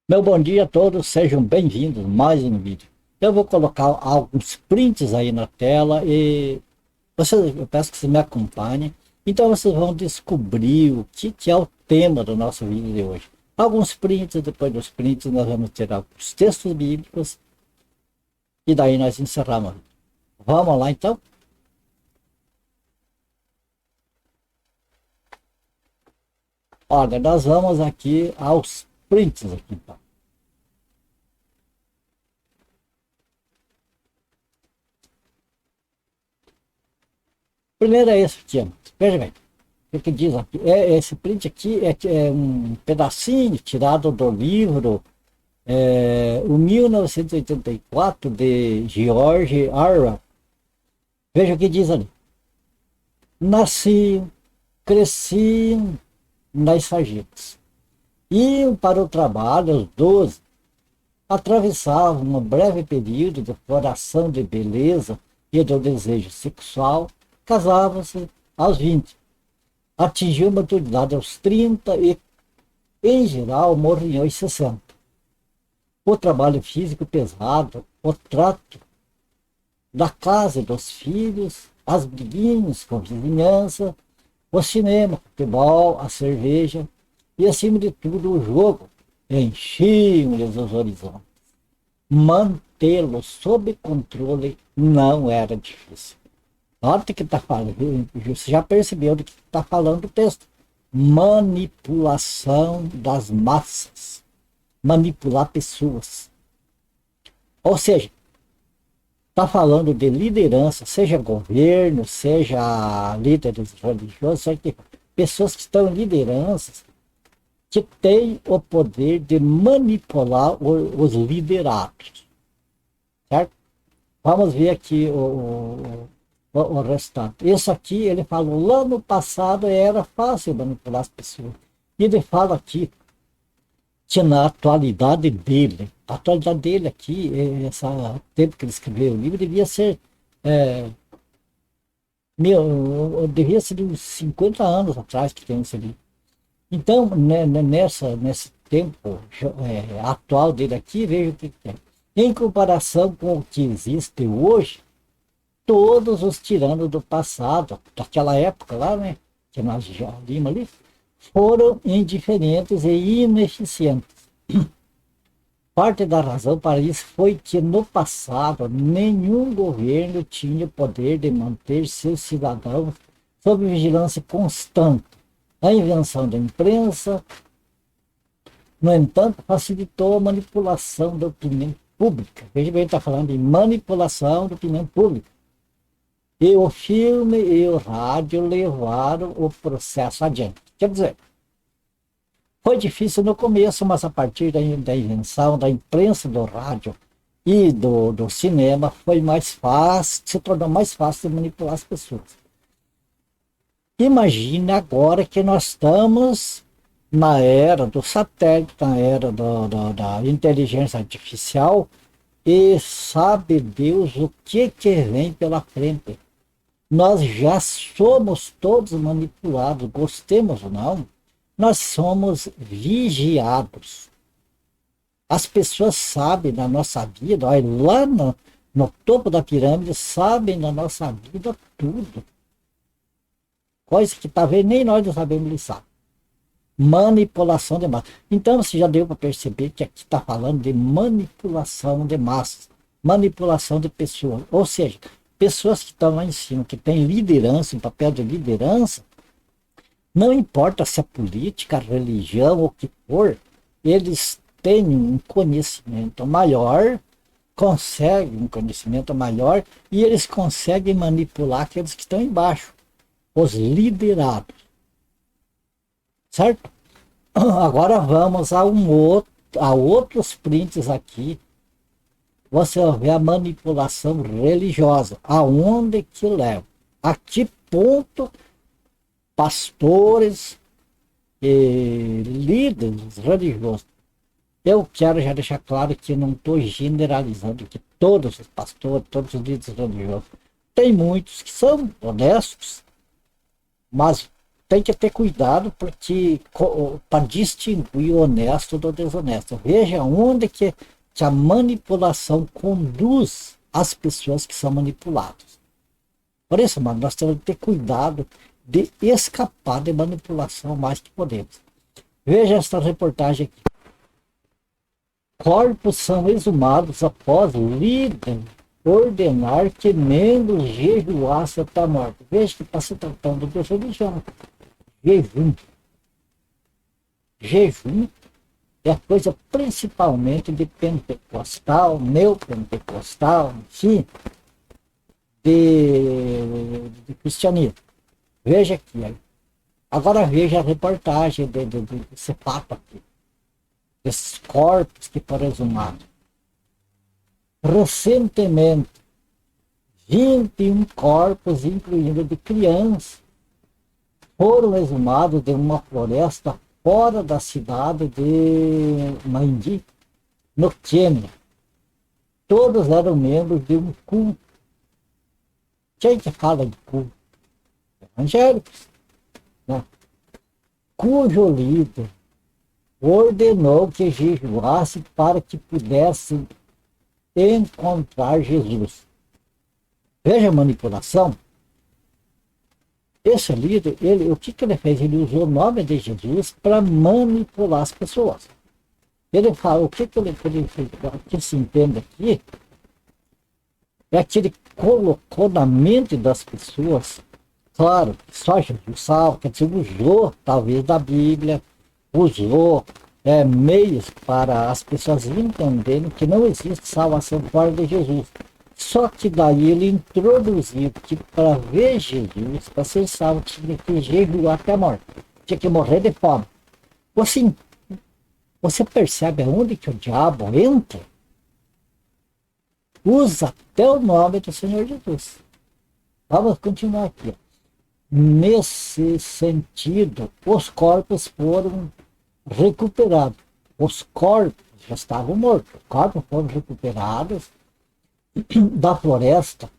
Meu bom dia a todos, sejam bem-vindos a mais um vídeo. Eu vou colocar alguns prints aí na tela e eu peço que vocês me acompanhem. Então vocês vão descobrir o que é o tema do nosso vídeo de hoje. Alguns prints, depois dos prints nós vamos ter alguns textos bíblicos e daí nós encerramos. Vamos lá então? Olha, nós vamos aqui aos prints aqui, então. Primeiro é esse aqui, ó. Veja bem. O que diz aqui? Esse print aqui é um pedacinho tirado do livro o 1984 de George Orwell. Veja o que diz ali. Nasciam, cresciam nas sarjetas. Iam para o trabalho aos 12. Atravessavam um breve período de floração de beleza e do desejo sexual. Casavam-se aos 20. Atingiu a maturidade aos 30 e, em geral, morriam aos 60. O trabalho físico pesado, o trato da casa e dos filhos, as briguinhas com a vizinhança, o cinema, o futebol, a cerveja e, acima de tudo, o jogo enchiam-lhes os horizontes. Mantê-los sob controle não era difícil. Nota que está falando, você já percebeu do que está falando o texto. Manipulação das massas. Manipular pessoas. Ou seja, está falando de liderança, seja governo, seja líderes religiosos, seja pessoas que estão em lideranças que têm o poder de manipular os liderados. Certo? Vamos ver aqui o restante. Isso aqui, ele falou, lá no passado era fácil manipular as pessoas. E ele fala aqui que na atualidade dele, a atualidade dele aqui, esse tempo que ele escreveu o livro, devia ser, devia ser de uns 50 anos atrás que tem esse livro. Então, nesse tempo atual dele aqui, veja o que tem. Em comparação com o que existe hoje, todos os tiranos do passado, daquela época lá, né, que nós já vimos ali, foram indiferentes e ineficientes. Parte da razão para isso foi que no passado nenhum governo tinha o poder de manter seus cidadãos sob vigilância constante. A invenção da imprensa, no entanto, facilitou a manipulação da opinião pública. Veja bem, ele está falando de manipulação da opinião pública. E o filme e o rádio levaram o processo adiante. Quer dizer, foi difícil no começo, mas a partir da invenção da imprensa, do rádio e do cinema, foi mais fácil, se tornou mais fácil de manipular as pessoas. Imagine agora que nós estamos na era do satélite, na era da inteligência artificial, e sabe Deus o que vem pela frente. Nós já somos todos manipulados, gostemos ou não, nós somos vigiados. As pessoas sabem da nossa vida, olha, lá no topo da pirâmide, sabem da nossa vida tudo. Coisa que talvez nem nós não sabemos listar. Manipulação de massas. Então você já deu para perceber que aqui está falando de manipulação de massas, manipulação de pessoas. Ou seja, pessoas que estão lá em cima, que têm liderança, um papel de liderança, não importa se é política, religião ou o que for, eles têm um conhecimento maior, conseguem um conhecimento maior e eles conseguem manipular aqueles que estão embaixo, os liderados. Certo? Agora vamos a outros prints aqui. Você vai ver a manipulação religiosa. Aonde que leva? A que ponto pastores e líderes religiosos. Eu quero já deixar claro que não estou generalizando que todos os pastores, todos os líderes religiosos. Tem muitos que são honestos, mas tem que ter cuidado porque para distinguir o honesto do desonesto. Veja onde que a manipulação conduz as pessoas que são manipuladas. Por isso, mano, nós temos que ter cuidado de escapar de manipulação mais que podemos. Veja esta reportagem aqui. Corpos são exumados após líder ordenar que membros jejuassem até a morte. Veja que está se tratando de religião. Jejum. Jejum é coisa principalmente de pentecostal, neopentecostal, enfim, de cristianismo. Veja aqui. Agora veja a reportagem desse papo aqui. Esses corpos que foram exumados. Recentemente, 21 corpos, incluindo de crianças, foram exumados de uma floresta fora da cidade de Mandi, no Quênia. Todos eram membros de um culto. Quem que fala de culto? Evangélicos, né? Cujo líder ordenou que jejuasse para que pudesse encontrar Jesus. Veja a manipulação. Esse líder, o que ele fez? Ele usou o nome de Jesus para manipular as pessoas. Ele fala, o que ele fez? O que se entende aqui é que ele colocou na mente das pessoas, claro, só Jesus salva, quer dizer, usou talvez da Bíblia, usou meios para as pessoas entenderem que não existe salvação fora de Jesus. Só que daí ele introduziu que para ver Jesus, para ser salvo, tinha que jejuar até a morte. Tinha que morrer de fome. Você percebe aonde que o diabo entra? Usa até o nome do Senhor Jesus. Vamos continuar aqui. Nesse sentido, os corpos foram recuperados. Os corpos já estavam mortos. Os corpos foram recuperados da floresta.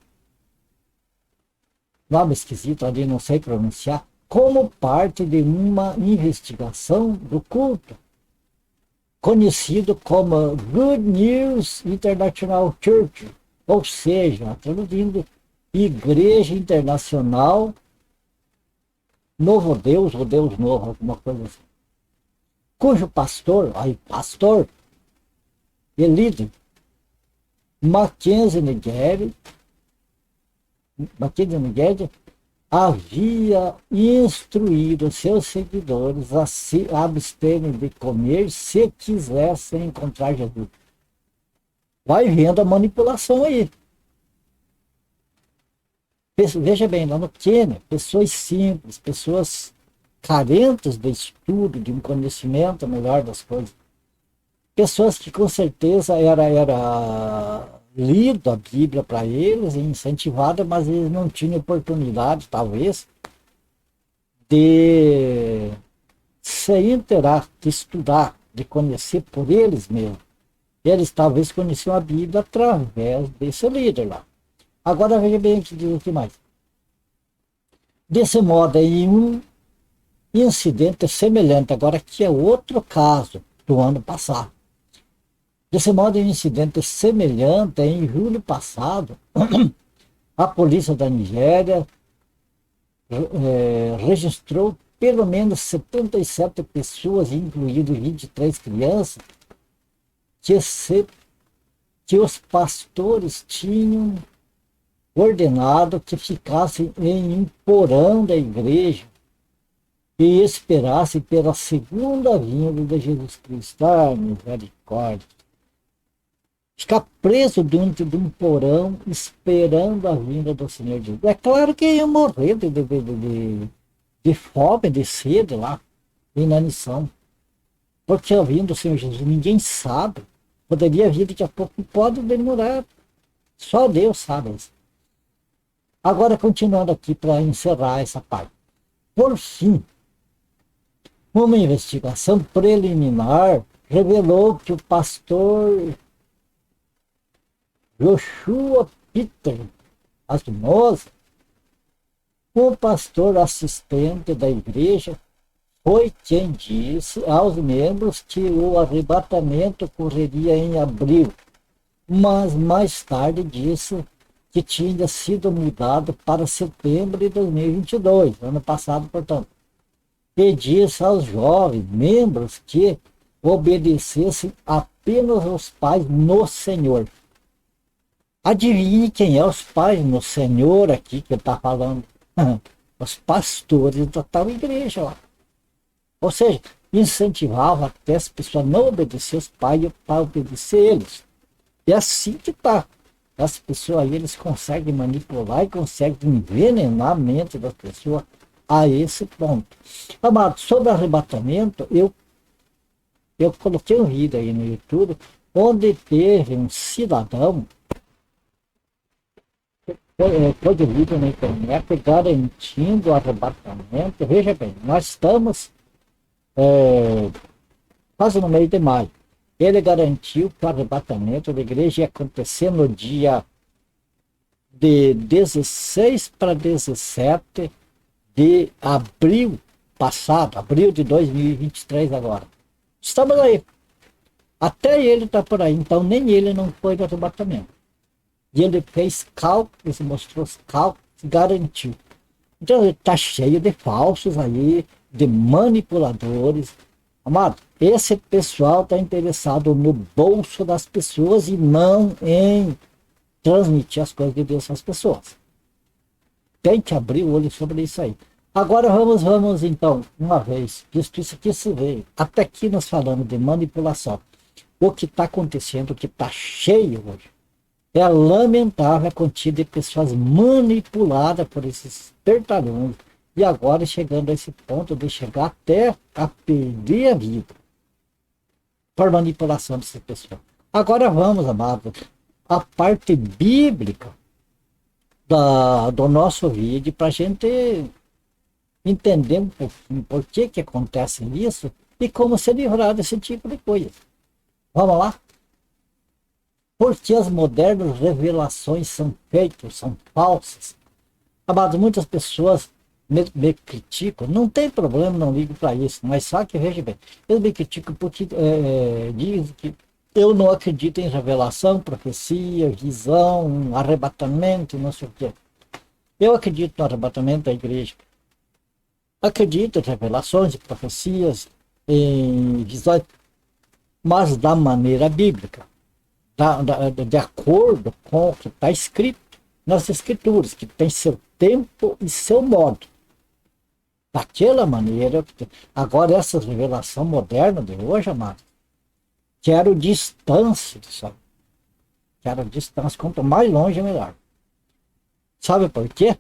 Nome esquisito ali, não sei pronunciar. Como parte de uma investigação do culto, conhecido como Good News International Church, ou seja, traduzindo, Igreja Internacional Novo Deus, ou Deus Novo, alguma coisa assim. Cujo pastor e líder, Mackenzie Nigeri, havia instruído seus seguidores a se absterem de comer se quisessem encontrar Jesus. Vai vendo a manipulação aí. Veja bem, lá no Quênia, pessoas simples, pessoas carentes de estudo, de um conhecimento melhor das coisas. Pessoas que com certeza era lido a Bíblia para eles e incentivada, mas eles não tinham oportunidade, talvez, de se inteirar, de estudar, de conhecer por eles mesmos. Eles talvez conheciam a Bíblia através desse líder lá. Agora veja bem o que diz aqui mais. Desse modo, em um incidente semelhante, agora que é outro caso do ano passado. Desse modo, em um incidente semelhante, em julho passado, a polícia da Nigéria registrou pelo menos 77 pessoas, incluindo 23 crianças, que os pastores tinham ordenado que ficassem em um porão da igreja e esperassem pela segunda vinda de Jesus Cristo. Ah, misericórdia. Ficar preso dentro de um porão esperando a vinda do Senhor Jesus. É claro que iam morrer de fome, de sede lá, inanição. Porque a vinda do Senhor Jesus, ninguém sabe. Poderia vir daqui a pouco, pode demorar. Só Deus sabe isso. Agora, continuando aqui para encerrar essa parte. Por fim, uma investigação preliminar revelou que o pastor Joshua Peter Asmosa O pastor assistente da igreja foi quem disse aos membros que o arrebatamento ocorreria em abril, mas mais tarde disse que tinha sido mudado para setembro de 2022, ano passado, portanto. E disse aos jovens membros que obedecessem apenas aos pais no Senhor. Adivinhe quem é os pais no Senhor aqui que está falando? Os pastores da tal igreja lá. Ou seja, incentivava até as pessoas a não obedecer os pais para obedecer eles. É assim que está. As pessoas aí, eles conseguem manipular e conseguem envenenar a mente das pessoas a esse ponto. Amado, sobre arrebatamento, eu coloquei um vídeo aí no YouTube, onde teve um cidadão, foi de vídeo na internet, garantindo o arrebatamento. Veja bem, nós estamos quase no meio de maio. Ele garantiu que o arrebatamento da igreja ia acontecer no dia de 16 para 17 de abril passado, abril de 2023 agora. Estamos aí. Até ele está por aí, então nem ele não foi do arrebatamento. E ele fez cálculos, mostrou os cálculos, garantiu. Então ele está cheio de falsos aí, de manipuladores. Amado, esse pessoal está interessado no bolso das pessoas e não em transmitir as coisas de Deus às pessoas. Tem que abrir o olho sobre isso aí. Agora vamos então, uma vez, visto isso aqui se veio, até aqui nós falamos de manipulação. O que está acontecendo, o que está cheio hoje, é lamentável a quantidade de pessoas manipuladas por esses espertalhões. E agora chegando a esse ponto de chegar até a perder a vida por manipulação dessas pessoas. Agora vamos, amado, a parte bíblica do nosso vídeo para a gente entender um pouquinho por que acontece isso e como se livrar desse tipo de coisa. Vamos lá? Porque as modernas revelações são feitas, são falsas. Amado, muitas pessoas me criticam, não tem problema, não ligo para isso, mas só que veja bem, eles me criticam porque dizem que eu não acredito em revelação, profecia, visão, arrebatamento, não sei o quê. Eu acredito no arrebatamento da igreja. Acredito em revelações, em profecias, em visões, mas da maneira bíblica, de acordo com o que está escrito nas escrituras, que tem seu tempo e seu modo. Daquela maneira, agora essa revelação moderna de hoje, amado, quero distância disso. Quero distância, quanto mais longe melhor. Sabe por quê?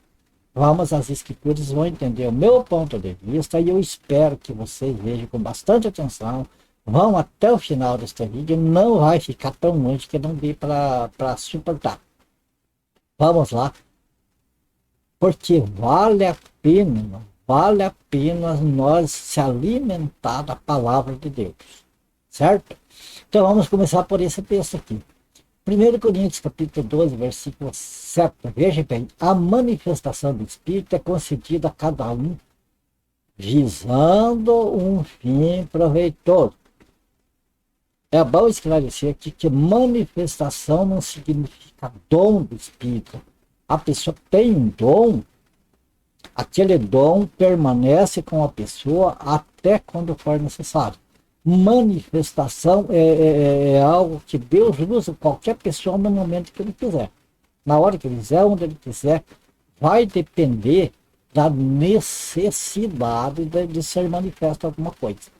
Vamos às escrituras, vão entender o meu ponto de vista e eu espero que vocês vejam com bastante atenção, vão até o final deste vídeo, não vai ficar tão longe que não dê para suportar. Vamos lá, porque vale a pena nós se alimentar da palavra de Deus, certo? Então vamos começar por esse texto aqui. 1 Coríntios capítulo 12, versículo 7. Veja bem, a manifestação do Espírito é concedida a cada um, visando um fim proveitoso. É bom esclarecer aqui que manifestação não significa dom do Espírito. A pessoa tem um dom, aquele dom permanece com a pessoa até quando for necessário. Manifestação é algo que Deus usa qualquer pessoa no momento que ele quiser. Na hora que ele quiser, onde ele quiser, vai depender da necessidade de ser manifesto alguma coisa.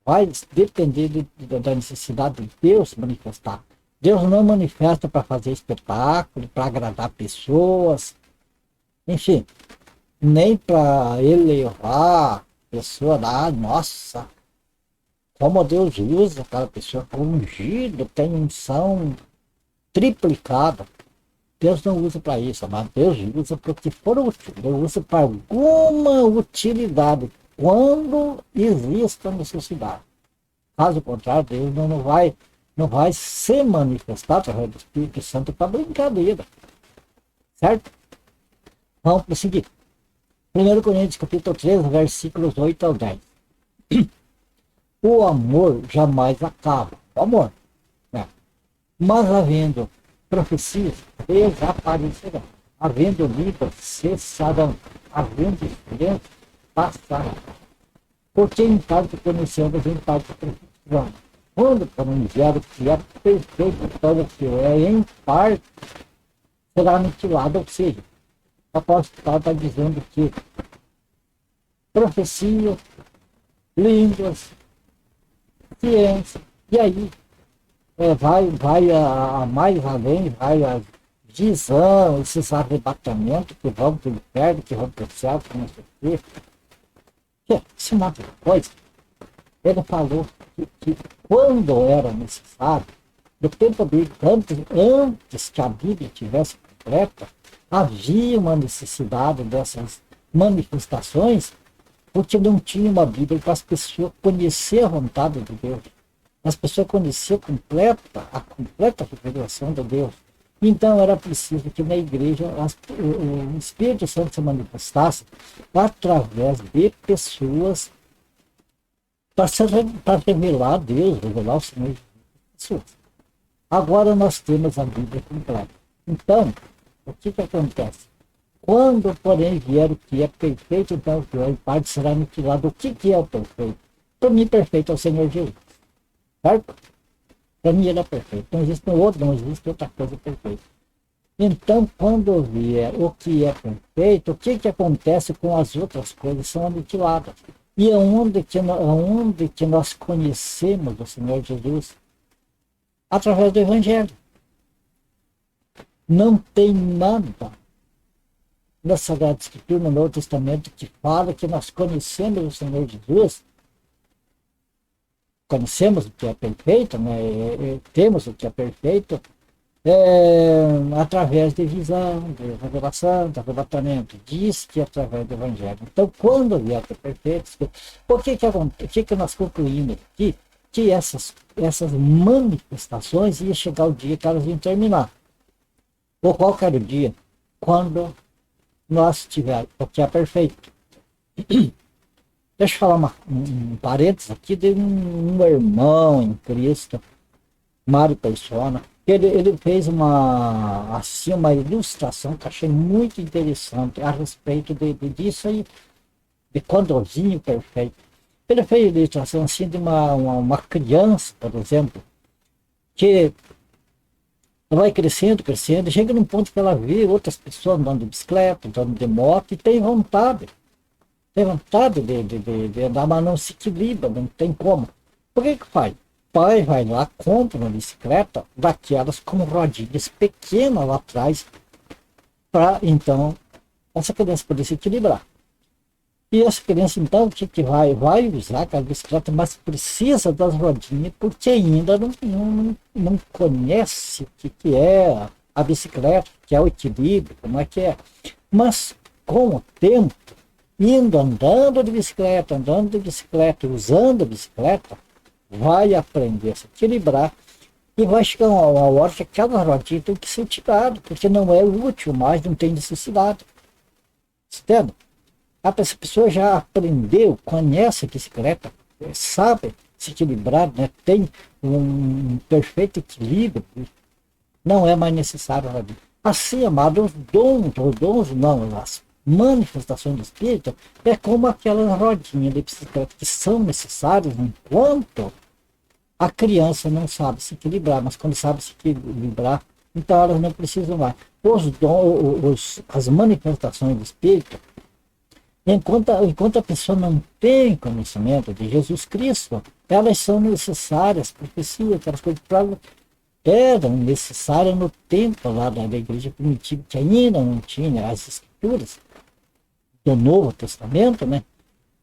Vai depender da necessidade de Deus se manifestar. Deus não manifesta para fazer espetáculo, para agradar pessoas, enfim, nem para elevar a pessoa lá, nossa, como Deus usa aquela pessoa ungido, tem unção triplicada. Deus não usa para isso, mas Deus usa porque for útil. Deus usa para alguma utilidade, quando existe a necessidade. Caso contrário, Deus não vai se manifestar através do Espírito Santo para brincadeira. Certo? Vamos prosseguir. 1 Coríntios capítulo 13, versículos 8 ao 10. O amor jamais acaba. O amor. Né? Mas havendo profecias, desaparecerão. Havendo línguas, cessarão. Havendo silêncio, passarão. Porque em parte conhecemos, em parte profetizamos. Quando para enviar o que é perfeito para o que é em parte, será aniquilado. Ou seja, o apóstolo Paulo está dizendo que profecia, línguas, ciência, e aí vai a mais além, vai a visão, esses arrebatamentos que vão para o inferno, que vão para o céu, que não sei o quê. Isso não é outra coisa. Ele falou que quando era necessário, no tempo dele, antes que a Bíblia tivesse completa, havia uma necessidade dessas manifestações, porque não tinha uma Bíblia para as pessoas conhecer a vontade de Deus. As pessoas conheciam a completa revelação de Deus. Então era preciso que na igreja o Espírito Santo se manifestasse através de pessoas para revelar a Deus, revelar o Senhor Jesus. Agora nós temos a Bíblia completa. Então, o que acontece? Quando, porém, vier o que é perfeito, então o que é em parte será aniquilado. O que é o perfeito? Para mim, perfeito é o Senhor Jesus. Certo? Para mim, ele é perfeito. Não existe outra coisa perfeita. Então, quando vier o que é perfeito, o que acontece com as outras coisas? São aniquiladas. E aonde que nós conhecemos o Senhor Jesus? Através do Evangelho. Não tem nada na Sagrada Escritura, no Novo Testamento, que fala que nós conhecemos o Senhor Jesus, conhecemos o que é perfeito, né? Temos o que é perfeito, através de visão, de revelação, de arrebatamento. Diz que é através do Evangelho. Então, quando vier o perfeito, o que nós concluímos aqui? Que essas manifestações iam chegar o dia que elas iam terminar. Ou qual era o dia? Quando nós tivermos o que é perfeito. Deixa eu falar um parênteses aqui de um irmão em Cristo, Mário Persona. Ele fez uma ilustração que eu achei muito interessante a respeito disso aí, de quando o vinho perfeito. Ele fez a ilustração assim de uma criança, por exemplo, que vai crescendo, chega num ponto que ela vê outras pessoas andando de bicicleta, andando de moto, e tem vontade de andar, mas não se equilibra, não tem como. Por que faz? O pai vai lá, compra uma bicicleta daquelas com rodinhas pequenas lá atrás, para então essa criança poder se equilibrar. E essa criança então que vai usar aquela bicicleta, mas precisa das rodinhas, porque ainda não conhece o que é a bicicleta, que é o equilíbrio, como é que é. Mas com o tempo, andando de bicicleta, usando a bicicleta, vai aprender a se equilibrar e vai chegar uma hora que aquela rodinha tem que ser tirada, porque não é útil mais, não tem necessidade. Entende? Essa pessoa já aprendeu, conhece a bicicleta, sabe se equilibrar, né? Tem um perfeito equilíbrio, não é mais necessário a rodinha. Assim, amado, os dons não, as manifestações do Espírito é como aquelas rodinhas de bicicleta que são necessárias enquanto a criança não sabe se equilibrar, mas quando sabe se equilibrar, então elas não precisam mais. As manifestações do Espírito, enquanto a pessoa não tem conhecimento de Jesus Cristo, elas são necessárias, profecias, aquelas coisas eram necessárias no tempo lá da igreja primitiva, que ainda não tinha as escrituras do Novo Testamento, né?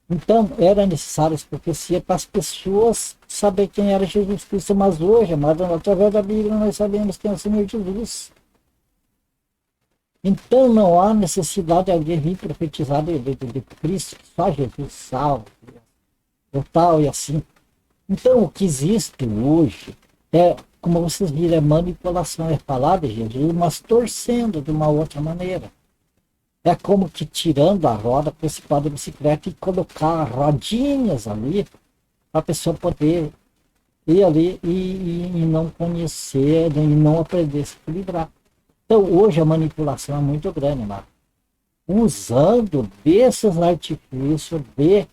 Então, era necessário as profecias para as pessoas saber quem era Jesus Cristo, mas hoje, amado, através da Bíblia, nós sabemos quem é o Senhor Jesus. Então, não há necessidade de alguém vir profetizar de Cristo, que só Jesus salva, ou tal e assim. Então, o que existe hoje é, como vocês viram, é manipulação, é falar de Jesus, mas torcendo de uma outra maneira. É como que tirando a roda principal da bicicleta e colocar rodinhas ali para a pessoa poder ir ali e não conhecer, e não aprender a se equilibrar. Então hoje a manipulação é muito grande, Marco. Usando desses artifícios de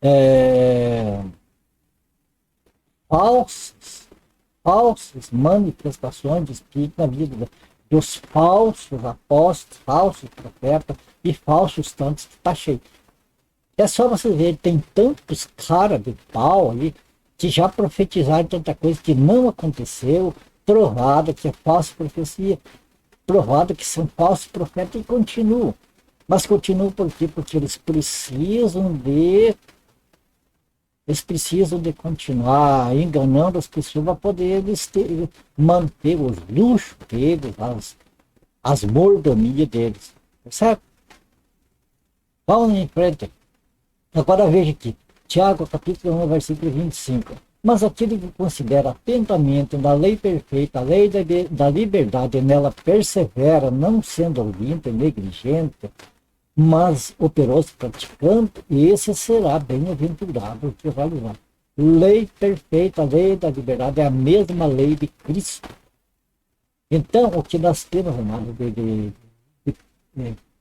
é, falsas manifestações de espírito na vida dos falsos apóstolos, falsos profetas e falsos tantos que está cheio. É só você ver, tem tantos caras de pau ali que já profetizaram tanta coisa que não aconteceu, provado que é falsa profecia, provado que são falsos profetas e continuam. Mas continuam por quê? Porque eles precisam de continuar enganando as pessoas para poder manter os luxos deles, as mordomias deles. Certo? Vamos em frente. Agora veja aqui, Tiago capítulo 1, versículo 25. Mas aquele que considera atentamente na lei perfeita, a lei da liberdade, e nela persevera, não sendo ouvinte, negligente, mas operoso praticante, esse será bem-aventurado que realizar. Lei perfeita, a lei da liberdade é a mesma lei de Cristo. Então, o que nós temos, amado, de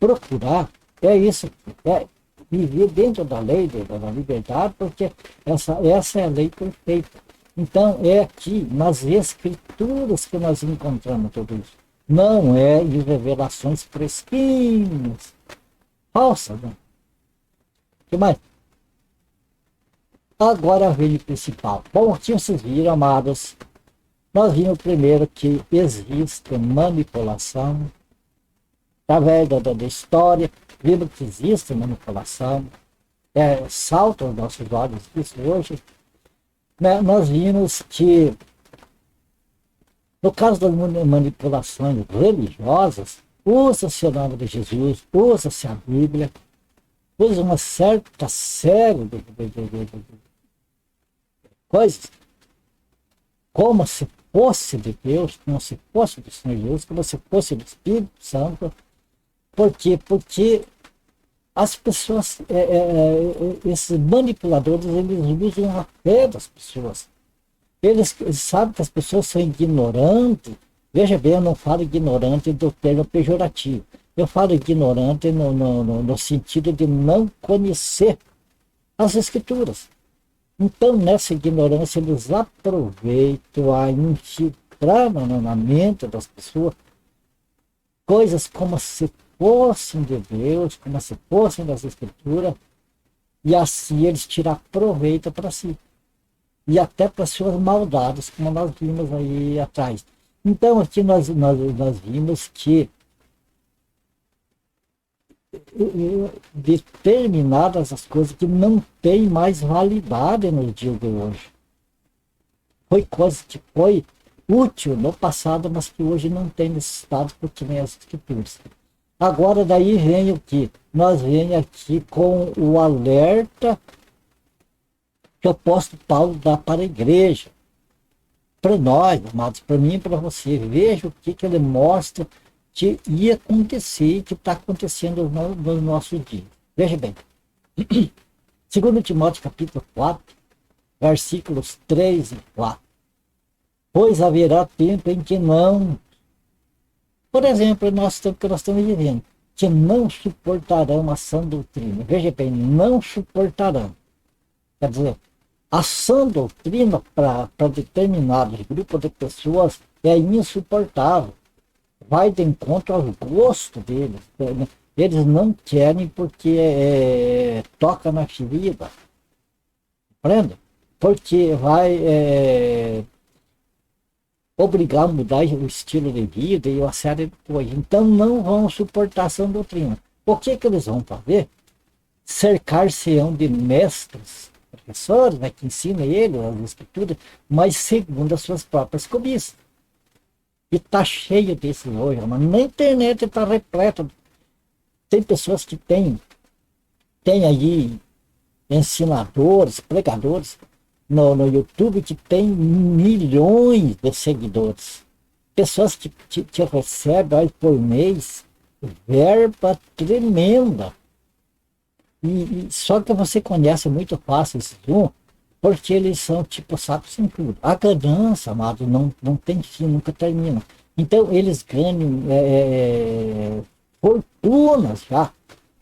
procurar é isso, é viver dentro da lei da liberdade, porque essa é a lei perfeita. Então, é aqui, nas escrituras, que nós encontramos tudo isso. Não é em revelações fresquinhas, falsas, né? O que mais? Agora vem o principal. Bom, aqui vocês viram, amados, nós vimos primeiro que existe manipulação, através da história, vimos que existe manipulação, salta aos nossos olhos isso hoje, né? Nós vimos que, no caso das manipulações religiosas, usa-se o nome de Jesus, usa-se a Bíblia, usa uma certa série de coisas, como se fosse de Deus, como se fosse do Senhor Jesus, como se fosse do Espírito Santo. Por quê? Porque as pessoas, esses manipuladores, eles usam a fé das pessoas. Eles sabem que as pessoas são ignorantes. Veja bem, eu não falo ignorante do termo pejorativo. Eu falo ignorante no sentido de não conhecer as Escrituras. Então, nessa ignorância, eles aproveitam a infiltrar na mente das pessoas coisas como se fossem de Deus, como se fossem das Escrituras, e assim eles tiram proveito para si. E até para suas maldades, como nós vimos aí atrás. Então, aqui nós vimos que determinadas as coisas que não têm mais validade no dia de hoje. Foi coisa que foi útil no passado, mas que hoje não tem necessidade porque nem as Escrituras. Agora daí vem o que? Nós vem aqui com o alerta que o apóstolo Paulo dá para a igreja. Para nós, amados, para mim e para você. Veja o que ele mostra que ia acontecer, que está acontecendo no nosso dia. Veja bem. 2 Timóteo capítulo 4, versículos 3 e 4. Pois haverá tempo em que não, por exemplo, nosso tempo que nós estamos vivendo, que não suportarão a sã doutrina. Veja bem, não suportarão. Quer dizer, a sã doutrina para determinados grupos de pessoas é insuportável. Vai de encontro ao gosto deles. Eles não querem porque toca na ferida. Compreende? Porque vai obrigar a mudar o estilo de vida e uma série de coisas. Então não vão suportar essa doutrina. O que eles vão fazer? Cercar-se-ão de mestres, professores, né, que ensinam eles as escrituras, mas segundo as suas próprias cobiças. E está cheio desses hoje, mas na internet está repleta. Tem pessoas que têm aí ensinadores, pregadores no YouTube que tem milhões de seguidores. Pessoas que recebem aí por mês verba tremenda. E só que você conhece muito fácil esses um, porque eles são tipo saco sem tudo. A ganância, amado, não tem fim, nunca termina. Então eles ganham fortunas já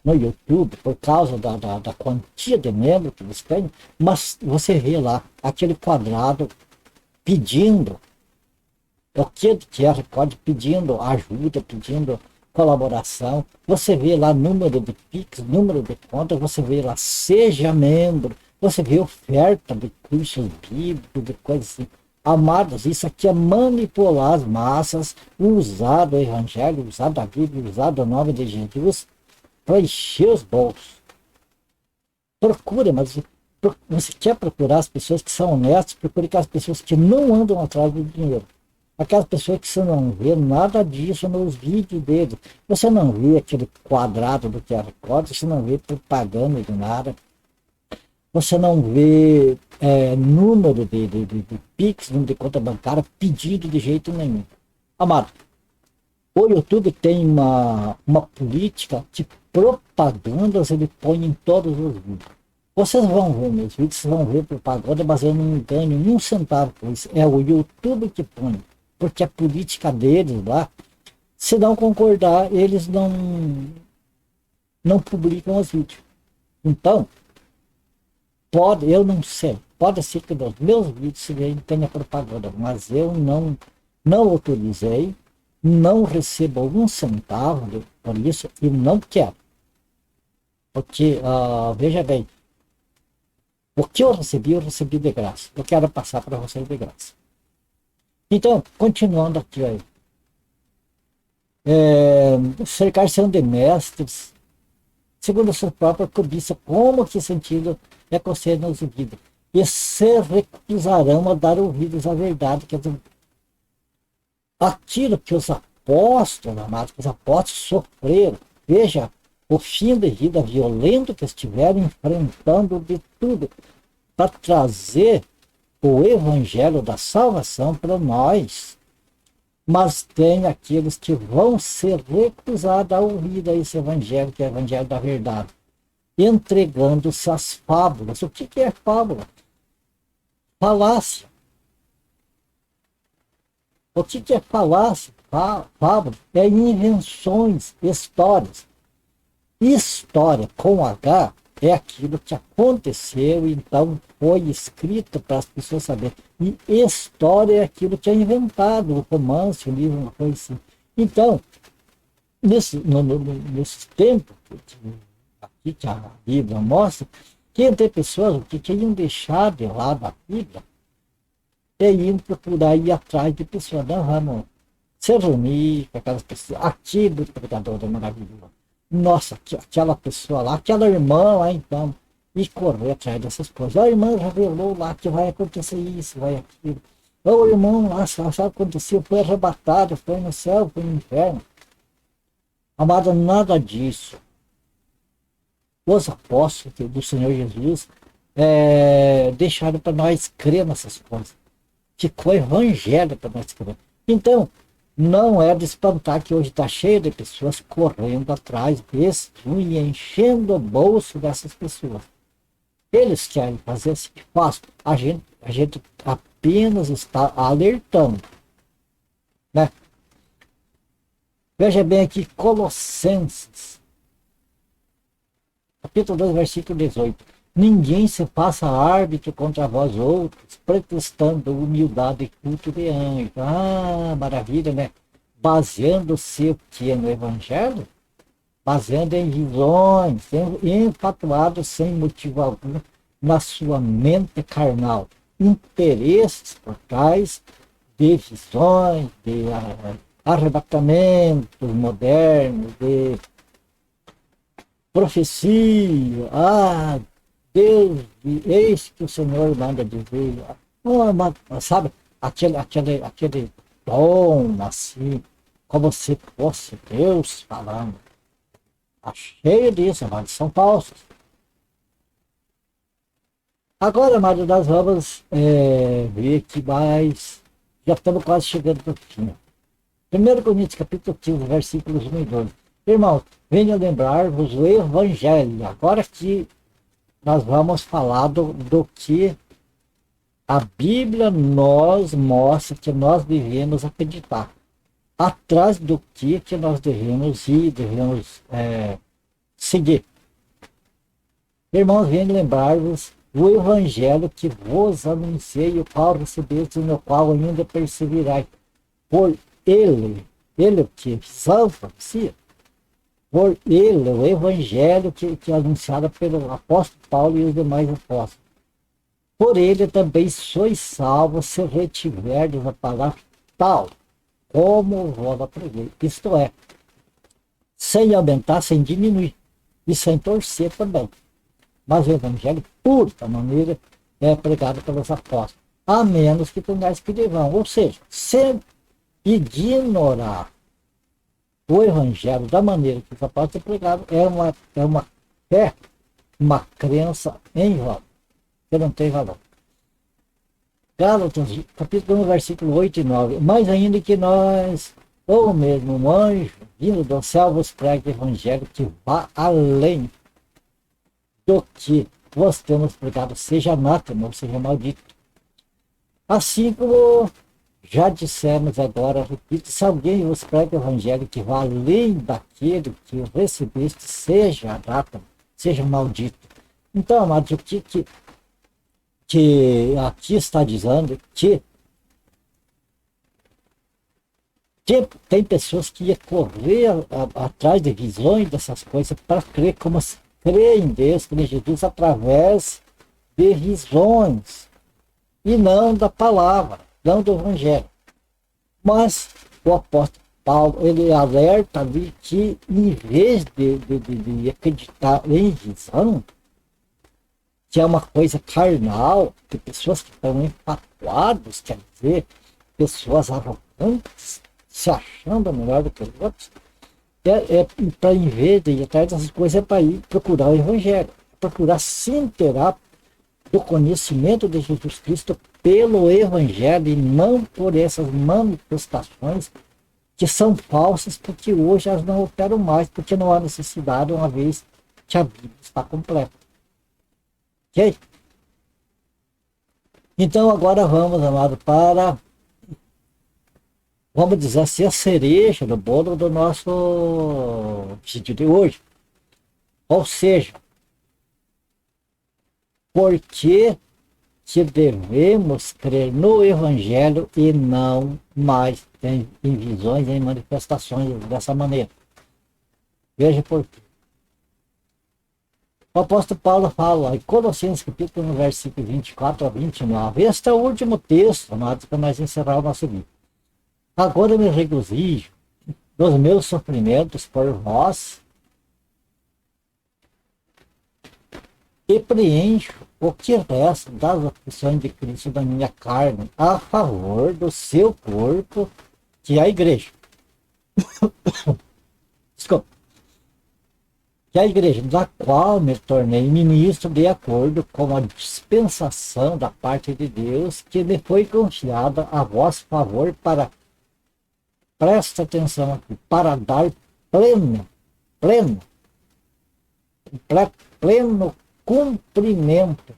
no YouTube por causa da quantia de membros que eles têm, mas você vê lá aquele quadrado pedindo o que de QR Code, pedindo ajuda, pedindo colaboração. Você vê lá número de Pix, número de contas, você vê lá seja membro, você vê oferta de cursos bíblicos, de coisas assim. Amados, isso aqui é manipular as massas, usar o evangelho, usar da Bíblia, usar o nome de Jesus para encher os bolsos. Procura, mas você quer procurar as pessoas que são honestas, procure aquelas pessoas que não andam atrás do dinheiro. Aquelas pessoas que você não vê nada disso nos vídeos deles. Você não vê aquele quadrado do QR Code, você não vê propaganda de nada. Você não vê número de Pix, número de conta bancária, pedido de jeito nenhum. Amado, o YouTube tem uma política de propagandas, ele põe em todos os vídeos. Vocês vão ver meus vídeos, vocês vão ver propaganda, mas eu não ganho nem um centavo por isso. É o YouTube que põe, porque a política deles lá, se não concordar, eles não publicam os vídeos. Então, eu não sei, pode ser que nos meus vídeos tenha propaganda, mas eu não autorizei, não recebo um centavo por isso e não quero. Porque, veja bem, o que eu recebi de graça. Eu quero passar para vocês de graça. Então, continuando aqui, aí. Cercar-se de mestres, segundo a sua própria cobiça, como que sentido é conceder nos ouvidos? E se recusarão a dar ouvidos à verdade, quer dizer, aquilo que os apóstolos, amados, que os apóstolos sofreram, veja, o fim de vida violento que estiveram enfrentando de tudo, para trazer o evangelho da salvação para nós. Mas tem aqueles que vão ser recusados a ouvir esse evangelho, que é o evangelho da verdade, entregando-se às fábulas. O que é fábula? Falácia. O que é falácia? Fábula é invenções, histórias. História com H é aquilo que aconteceu, então foi escrito para as pessoas saberem. E história é aquilo que é inventado, o romance, o livro, uma coisa assim. Então, nesse tempo aqui que a Bíblia mostra, que tem pessoas que queriam deixar de lado a Bíblia e iam procurar ir atrás de pessoas. Não, vamos se reunir com aquelas pessoas. Aquilo, pregador é maravilhoso. Nossa, aquela pessoa lá, aquela irmã lá então, e correr atrás dessas coisas. A irmã revelou lá que vai acontecer isso, vai aquilo. O irmão lá, sabe o que aconteceu? Foi arrebatado, foi no céu, foi no inferno. Amada, nada disso. Os apóstolos do Senhor Jesus deixaram para nós crer nessas coisas. Ficou evangelho para nós crer. Então, não é de espantar que hoje está cheio de pessoas correndo atrás desse e enchendo o bolso dessas pessoas. Eles querem fazer assim que faz. A gente apenas está alertando. Né? Veja bem aqui, Colossenses, capítulo 2, versículo 18. Ninguém se faça árbitro contra vós outros, pretextando humildade e culto de anjo. Ah, maravilha, né? Baseando-se o que no Evangelho? Baseando em visões, enfatuado sem motivo algum na sua mente carnal. Interesses por trás de visões, de arrebatamentos modernos, de profecia. Ah, Deus, eis que o Senhor manda dizer. Sabe, aquele tom assim, como se fosse Deus falando. Está cheio disso, mas são falsos. Agora, Mário, nós vamos ver que mais. Já estamos quase chegando para o fim. 1 Coríntios, capítulo 15, versículos 1 e 2. Irmãos, venha lembrar-vos o Evangelho. Agora que nós vamos falar do que a Bíblia nos mostra que nós devemos acreditar. Atrás do que nós devemos ir, devemos seguir. Irmãos, venha lembrar-vos o Evangelho que vos anunciei, o qual recebeste, no qual ainda perseverai. Por ele o que salva-se, por ele, o Evangelho que é anunciado pelo apóstolo Paulo e os demais apóstolos. Por ele também sois salvos se retiverdes a palavra tal, como vos apreguei. Isto é, sem aumentar, sem diminuir, e sem torcer também. Mas o Evangelho puro, da maneira pregado pelos apóstolos, a menos que tenhais que vão. Ou seja, se ignorar o Evangelho da maneira que os apóstolos pregaram, é uma fé, uma crença em vão, que não tem valor. Gálatas, capítulo 1, versículo 8 e 9. Mais ainda que nós, ou mesmo um anjo, vindo do céu, vos pregue o Evangelho que vá além do que vos temos pregado, seja anátema, ou seja maldito. Assim como já dissemos agora, repito, se alguém vos prega o Evangelho que vá além daquele que recebeste, seja anátema, seja maldito. Então, amados, o que aqui está dizendo que tem pessoas que iam correr atrás de visões dessas coisas para crer, como se crê em Deus, crê em Jesus através de visões e não da palavra, não do Evangelho. Mas o apóstolo Paulo, ele alerta ali que em vez de acreditar em visão, que é uma coisa carnal, que pessoas que estão empatuadas, quer dizer, pessoas arrogantes, se achando melhor do que os outros, para em vez de ir atrás dessas coisas, é para ir procurar o Evangelho, procurar se inteirar do conhecimento de Jesus Cristo pelo Evangelho e não por essas manifestações que são falsas, porque hoje elas não operam mais, porque não há necessidade, uma vez que a Bíblia está completa. Ok? Então agora vamos, amado, vamos dizer assim, a cereja do bolo do nosso vídeo de hoje. Ou seja, por que devemos crer no Evangelho e não mais em visões, em manifestações dessa maneira? Veja por quê. O apóstolo Paulo fala em Colossenses capítulo 1, versículo 24 a 29. Este é o último texto, amados, para nós encerrar o nosso vídeo. Agora me regozijo dos meus sofrimentos por vós e preencho o que resta das aflições de Cristo da minha carne a favor do seu corpo, que é a igreja. Desculpa. Que é a igreja, da qual me tornei ministro de acordo com a dispensação da parte de Deus que me foi confiada a vosso favor para, presta atenção aqui, para dar pleno cumprimento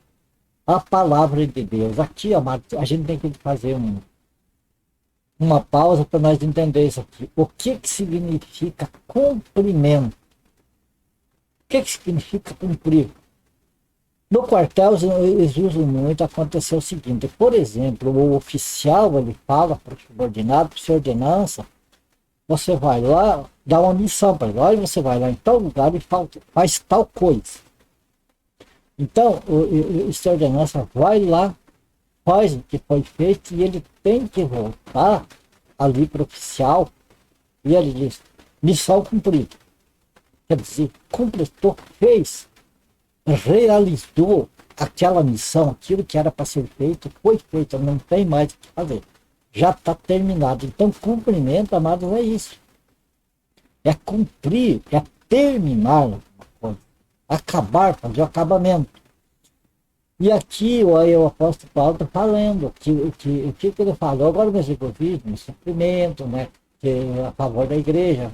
à palavra de Deus. Aqui, amado, a gente tem que fazer uma pausa para nós entender isso aqui. O que significa cumprimento? O que significa cumprir? No quartel, eles usam muito, aconteceu o seguinte, por exemplo, o oficial, ele fala para o subordinado, para sua ordenança, você vai lá, dá uma missão para ele, olha, você vai lá em tal lugar e faz tal coisa. Então, essa ordenança vai lá, faz o que foi feito e ele tem que voltar ali para o oficial e ele diz, missão cumprida. Quer dizer, completou, fez, realizou aquela missão, aquilo que era para ser feito, foi feito, não tem mais o que fazer. Já está terminado. Então, cumprimento, amados, é isso. É cumprir, é terminar uma coisa. Acabar, fazer o acabamento. E aqui o apóstolo Paulo está falando o que ele falou, agora me regozijo no sofrimento, né? que a favor da igreja,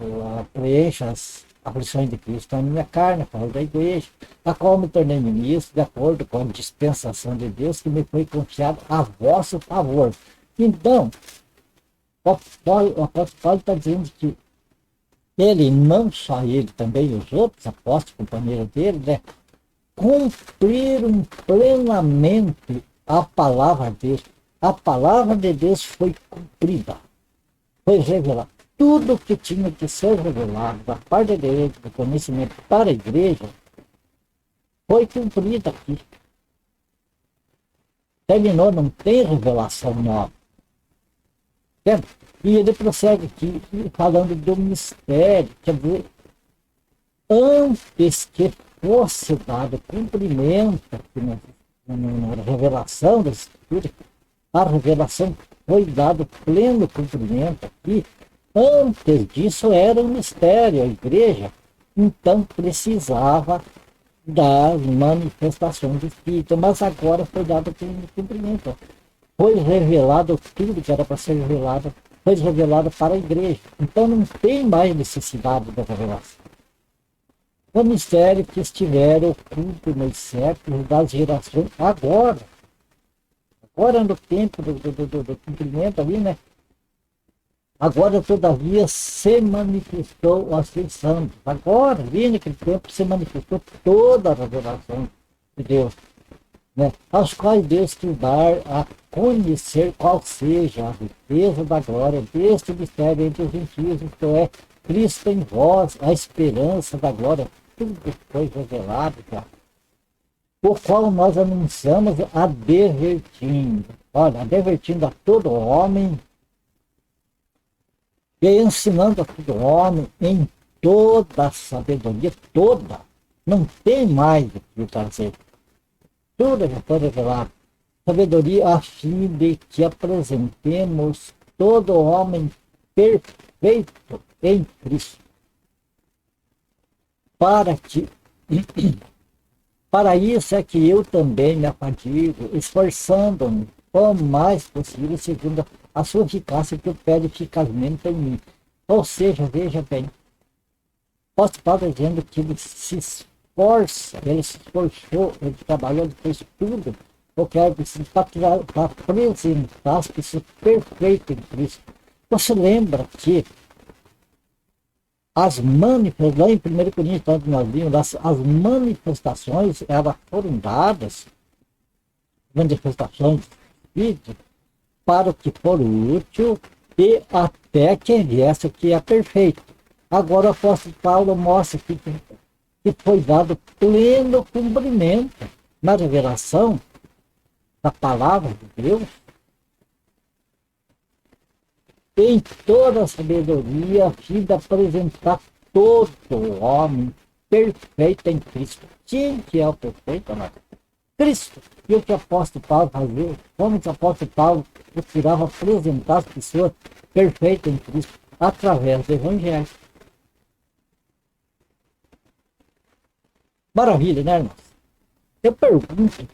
preencha as aflições de Cristo na minha carne, a favor da igreja, a qual me tornei ministro, de acordo com a dispensação de Deus que me foi confiado a vosso favor. Então, o apóstolo Paulo está dizendo que ele, não só ele, também os outros apóstolos, companheiros dele, né, cumpriram plenamente a palavra dele. A palavra de Deus foi cumprida, foi revelada. Tudo que tinha que ser revelado da parte da igreja, do conhecimento para a igreja, foi cumprido aqui. Terminou, não tem revelação nova. Certo? E ele prossegue aqui falando do mistério, quer dizer, antes que fosse dado cumprimento aqui na revelação da Escritura, a revelação foi dado pleno cumprimento aqui. Antes disso era um mistério, a igreja, então precisava das manifestações do Espírito, mas agora foi dado pleno cumprimento. Foi revelado tudo que era para ser revelado, foi revelado para a igreja. Então não tem mais necessidade da revelação. O mistério que estiver oculto nos séculos das gerações, agora no tempo do cumprimento ali, né? Agora, todavia, se manifestou aos seus santos. Agora, ali naquele tempo, se manifestou toda a revelação de Deus, né? Aos quais Deus quis dar a conhecer qual seja a riqueza da glória deste mistério entre os gentios, isto é, Cristo em vós, a esperança da glória, tudo foi revelado já. Por qual nós anunciamos advertindo a todo homem e ensinando a todo homem em toda a sabedoria, toda, não tem mais o que trazer. Tudo já foi revelado. Sabedoria a fim de que apresentemos todo homem perfeito em Cristo. Para isso é que eu também me afadigo, esforçando-me o mais possível, segundo a sua eficácia que pede eficazmente em mim. Ou seja, veja bem, o apóstolo Paulo dizendo que ele se esforça, ele se esforçou, ele trabalhou, ele fez tudo, porque é preciso para apresentar as pessoas perfeitas em Cristo. Você lembra que as manifestações, lá em 1 Coríntios, tanto nós vimos, as manifestações, elas foram dadas, manifestações para o que for útil e até que viesse o que é perfeito. Agora o apóstolo Paulo mostra que foi dado pleno cumprimento na revelação da palavra de Deus, em toda a sabedoria, a fim de apresentar todo homem perfeito em Cristo. Quem que é o perfeito, amado? Cristo. E o que o apóstolo Paulo fazia? Como que o apóstolo Paulo procurava apresentar as pessoas perfeitas em Cristo? Através do Evangelho. Maravilha, né, irmãos? Eu pergunto,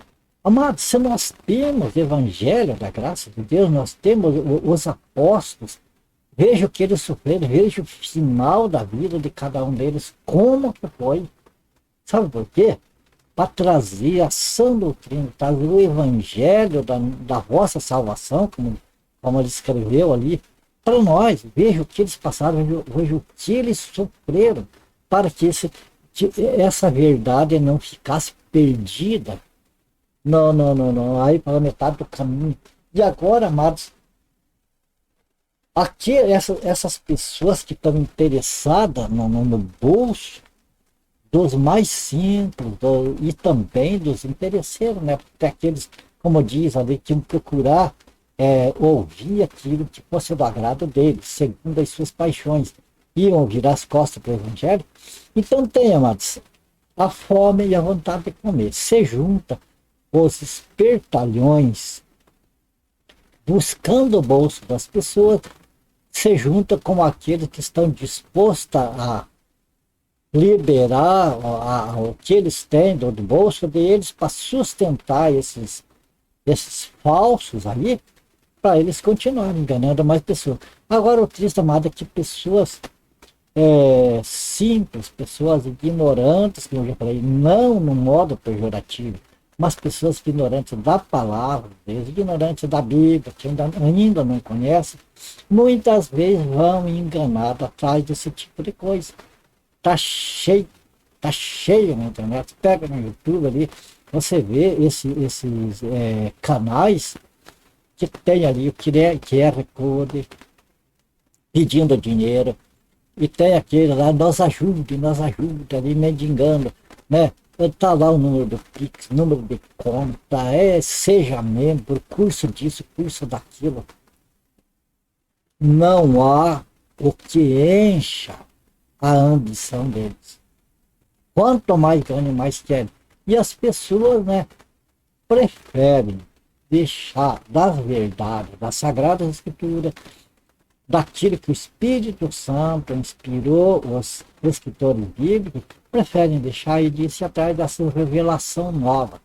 amados, se nós temos o Evangelho da graça de Deus, nós temos os apóstolos, veja o que eles sofreram, veja o final da vida de cada um deles, como que foi. Sabe por quê? Para trazer a sã doutrina, trazer o Evangelho da vossa salvação, como ele escreveu ali, para nós. Veja o que eles passaram, veja o que eles sofreram, para que essa verdade não ficasse perdida. Não. Aí para a metade do caminho. E agora, amados, aqui essas pessoas que estão interessadas no bolso dos mais simples e também dos interesseiros, né? Porque aqueles, como diz ali, que iam procurar ouvir aquilo que fosse do agrado deles, segundo as suas paixões, iam virar as costas para o Evangelho. Então tem, amados, a fome e a vontade de comer. Se junta os espertalhões buscando o bolso das pessoas, se junta com aqueles que estão dispostos a liberar o que eles têm do bolso deles para sustentar esses falsos ali, para eles continuarem enganando mais pessoas. Agora, o triste, amado, é que pessoas simples, pessoas ignorantes, como eu já falei, não no modo pejorativo, mas pessoas ignorantes da palavra de Deus, ignorantes da Bíblia, que ainda não conhecem, muitas vezes vão enganados atrás desse tipo de coisa. Tá cheio na internet, pega no YouTube ali, você vê esses canais que tem ali o QR Code pedindo dinheiro, e tem aquele lá, nos ajude ali, mendigando, né? Tá lá o número do Pix, número de conta, seja membro, curso disso, curso daquilo. Não há o que encha a ambição deles. Quanto mais ganham, mais querem. E as pessoas, né, preferem deixar das verdades, das Sagradas Escrituras, daquilo que o Espírito Santo inspirou os escritores bíblicos, preferem deixar e disse atrás dessa revelação nova,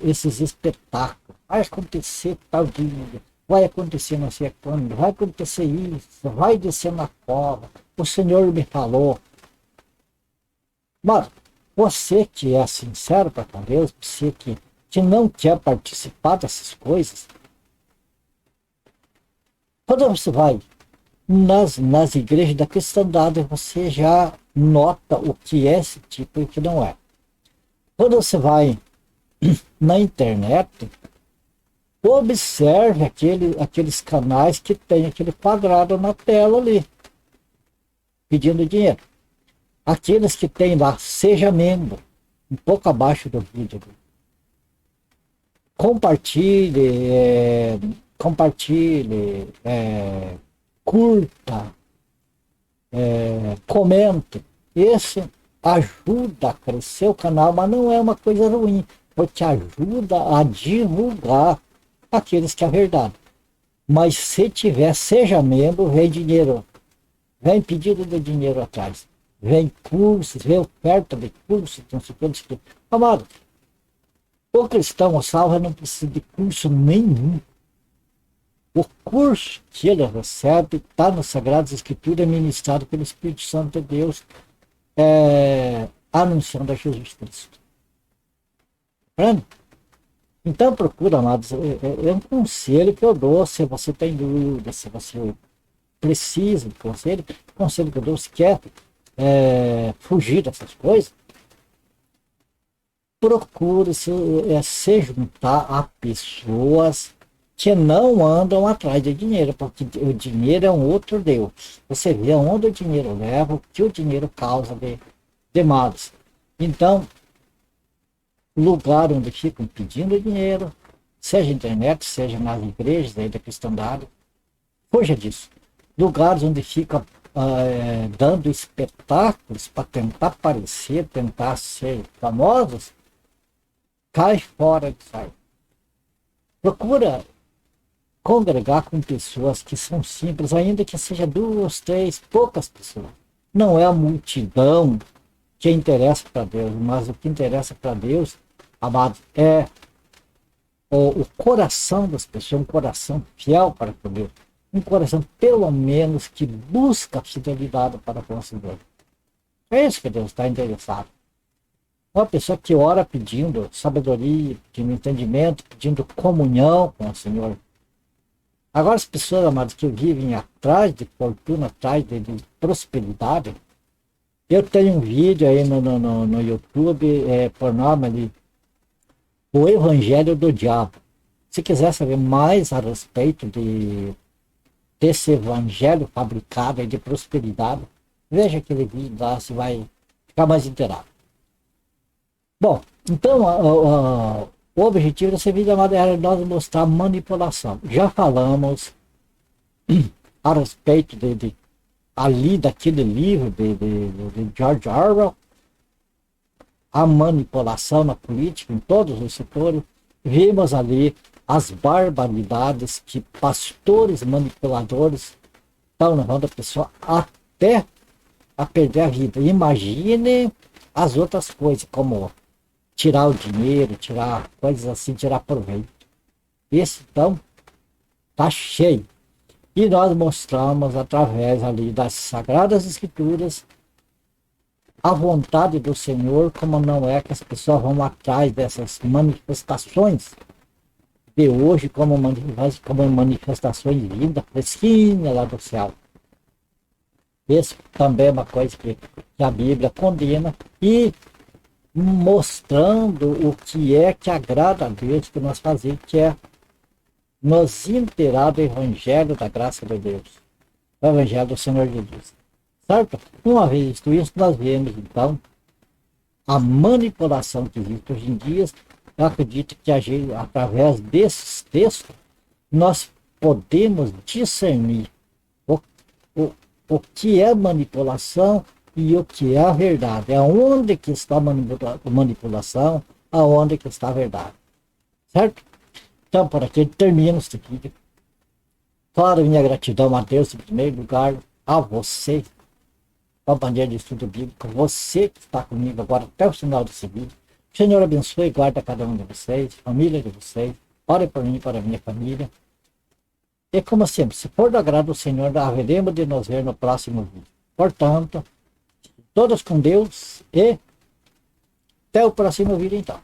esses espetáculos. Vai acontecer tal dia, vai acontecer não sei quando, vai acontecer isso, vai descer na cova, o Senhor me falou. Mas você que é sincero para com Deus, você que não quer participar dessas coisas, quando você vai nas igrejas da cristandade, você já nota o que é esse tipo e o que não é. Quando você vai na internet, observe aqueles canais que tem aquele quadrado na tela ali, pedindo dinheiro. Aqueles que tem lá, seja membro, um pouco abaixo do vídeo. Compartilhe, curta, comente. Esse ajuda a crescer o canal, mas não é uma coisa ruim, porque ajuda a divulgar aqueles que é verdade. Mas se tiver, seja membro, vem dinheiro, vem pedido de dinheiro atrás, vem cursos, vem oferta de cursos, não sei o que. Amado, o cristão, o salvo, não precisa de curso nenhum. O curso que ele recebe está nas Sagradas Escrituras, ministrado pelo Espírito Santo de Deus, anunciando a Jesus Cristo. Entende? Então procura, amados, é um conselho que eu dou, se você tem dúvida, se você precisa de conselho que eu dou, se quer fugir dessas coisas, procure se juntar a pessoas que não andam atrás de dinheiro, porque o dinheiro é um outro Deus. Você vê onde o dinheiro leva, o que o dinheiro causa de males. Então, lugar onde ficam pedindo dinheiro, seja internet, seja nas igrejas da cristandade, fuja disso. Lugares onde ficam dando espetáculos para tentar aparecer, tentar ser famosos, cai fora disso aí. Procura congregar com pessoas que são simples, ainda que seja 2, 3, poucas pessoas. Não é a multidão que interessa para Deus, mas o que interessa para Deus, amado, é o coração das pessoas, um coração fiel para com Deus, um coração pelo menos que busca a fidelidade para com o Senhor. É isso que Deus está interessado. Uma pessoa que ora pedindo sabedoria, pedindo entendimento, pedindo comunhão com o Senhor. Agora, as pessoas, amadas, que vivem atrás de fortuna, atrás de prosperidade, eu tenho um vídeo aí no YouTube, por nome ali, O Evangelho do Diabo. Se quiser saber mais a respeito desse evangelho fabricado de prosperidade, veja aquele vídeo lá, você vai ficar mais inteirado. Bom, então, o objetivo desse vídeo, amado, era nós mostrar manipulação. Já falamos a respeito ali daquele livro de George Orwell, a manipulação na política, em todos os setores. Vimos ali as barbaridades que pastores manipuladores estão levando a pessoa até a perder a vida. Imagine as outras coisas, como tirar o dinheiro, tirar coisas assim, tirar proveito. Esse, então, Está cheio. E nós mostramos através ali das Sagradas Escrituras a vontade do Senhor, como não é que as pessoas vão atrás dessas manifestações de hoje como manifestações vindas fresquinha lá do céu. Isso também é uma coisa que a Bíblia condena e mostrando o que é que agrada a Deus que nós fazemos, que é nos inteirar do Evangelho da graça de Deus, o Evangelho do Senhor Jesus. Certo? Uma vez isso, nós vemos então a manipulação que existe hoje em dia. Eu acredito que a gente, através desses textos, nós podemos discernir o que é manipulação e o que é a verdade. É onde que está a manipulação, aonde que está a verdade. Certo? Então, por aqui termino este vídeo. Claro, minha gratidão a Deus, em primeiro lugar, a você, companheiro de estudo bíblico, você que está comigo agora até o final desse vídeo. O Senhor abençoe e guarda cada um de vocês, família de vocês. Ore por mim e para a minha família. E como sempre, se for do agrado do Senhor, haveremos de nos ver no próximo vídeo. Portanto, todos com Deus e até o próximo vídeo então.